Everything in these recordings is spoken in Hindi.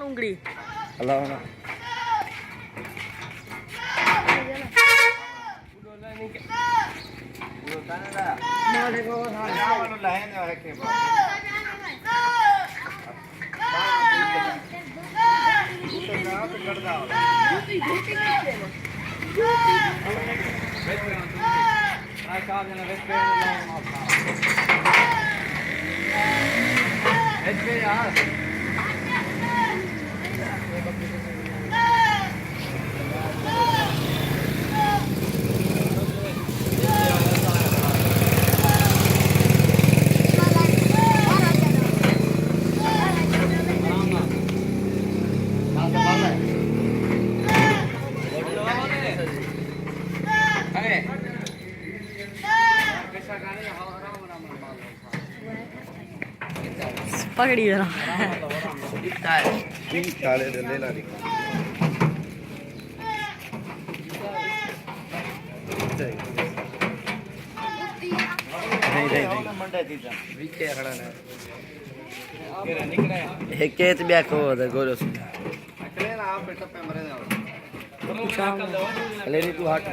लुंगड़ी अल्लाह ना पकड़ी जरा काले डले ला दिखा नहीं मंडे तीजा वीके खड़ा ना एक केत ब्या को दे गोरो अकले ना आप बेटा पे मरे जाओ अले नी तू हाथ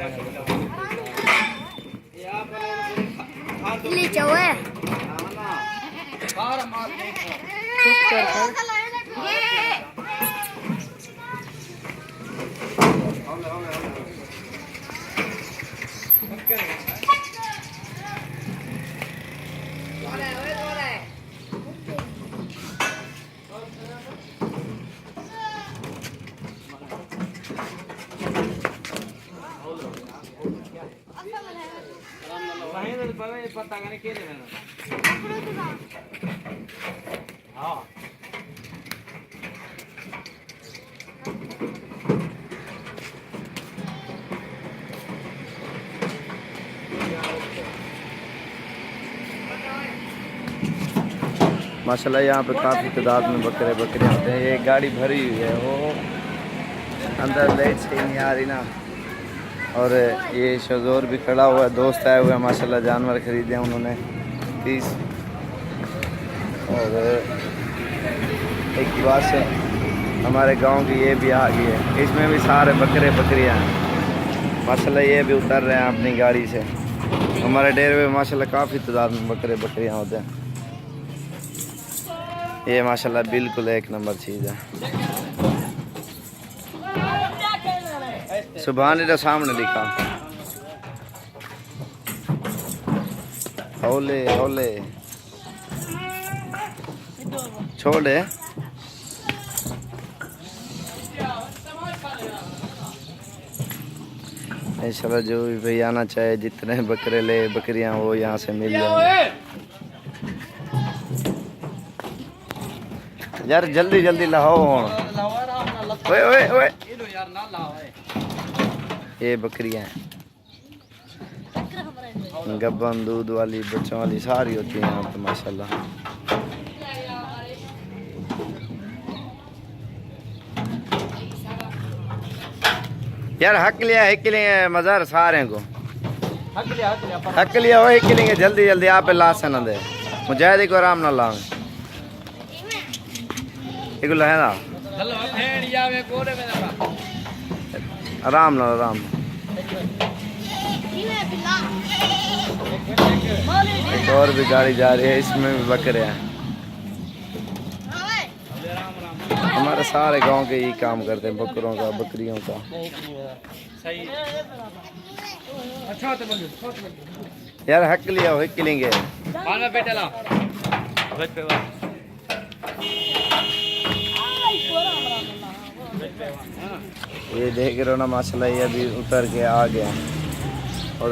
ले चवे बाहर मार नहीं चुप कर पता करने के लिए हाँ माशाल्लाह यहाँ पे काफ़ी तादाद में बकरे होते हैं। ये गाड़ी भरी हुई है, वो अंदर लाइट सही नहीं आ रही ना। और ये शजोर भी खड़ा हुआ है, दोस्त आए हुए हैं माशाल्लाह, जानवर ख़रीदे हैं उन्होंने 30। और एक बात से हमारे गांव की ये भी आ गई है, इसमें भी सारे बकरियाँ हैं माशाल्लाह। ये भी उतर रहे हैं अपनी गाड़ी से। हमारे डेरे में माशाल्लाह काफ़ी तादाद में बकरियाँ होते हैं। ये माशाल्लाह बिल्कुल एक नंबर चीज़ है। सुभान अल्लाह सामने लिखा हौले हौले छोड़े। इंशाल्लाह जो भी भाई आना चाहे, जितने बकरे ले बकरियां वो यहाँ से मिल जाएंगे। यार जल्दी जल्दी लाओ। ओए ओए ओए ये बकरियां हैं, गब्बन दूध वाली बच्चों वाली सारी होती हैं यहाँ पे माशाल्लाह। यार हक लिया मज़ार सारे को हक लिया वो हिक लेंगे जल्दी जल्दी। आप ला से ना दे मुजाहिद को आराम ना लाओ है ना, आराम लो आराम। एक और भी गाड़ी जा रही है, इसमें भी बकरे हैं। हमारे सारे गांव के यही काम करते हैं, बकरों का बकरियों का। यार हक लिया हो हिक लेंगे। ये देख रहे हो ना माशाल्लाह, ये अभी उतर के आ गया। और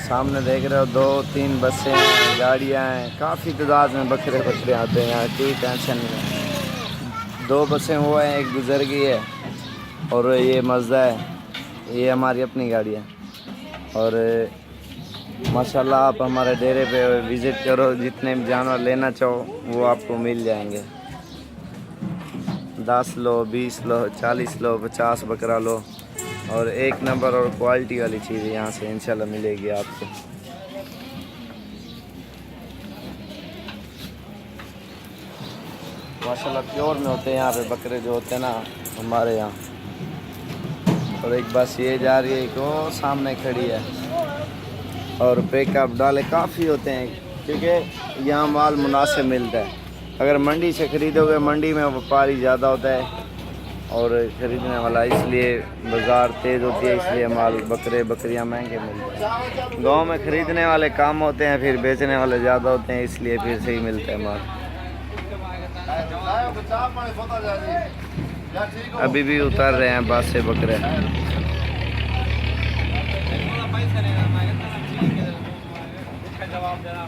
सामने देख रहे हो 2-3 बसें हैं, गाड़ियाँ हैं, काफ़ी तादाद में बकरे आते हैं यहाँ, कोई टेंशन नहीं है। 2 बसें हुआ हैं, एक गुजर गई है और ये मज़दा है, ये हमारी अपनी गाड़ी है। और माशाल्लाह आप हमारे डेरे पे विज़िट करो, जितने भी जानवर लेना चाहो वो आपको मिल जाएंगे। 10 लो, 20 लो, 40 लो, 50 बकरा लो, और एक नंबर और क्वालिटी वाली चीज़ यहाँ से इंशाल्लाह मिलेगी आपको। माशाल्लाह माशाल्लाह प्योर में होते हैं यहाँ पे बकरे जो होते हैं ना हमारे यहाँ। और एक बस ये जा रही है, एक वो सामने खड़ी है। और पिकअप डाले काफ़ी होते हैं क्योंकि यहाँ माल मुनासिब मिलता है। अगर मंडी से ख़रीदोगे, मंडी में व्यापारी ज़्यादा होता है और ख़रीदने वाला, इसलिए बाज़ार तेज़ होती है, इसलिए माल बकरे बकरियाँ महंगे मिलते हैं। गांव में ख़रीदने वाले कम होते हैं, फिर बेचने वाले ज़्यादा होते हैं, इसलिए फिर सही मिलता है माल। अभी भी उतर रहे हैं बस से बकरे। जवाब देना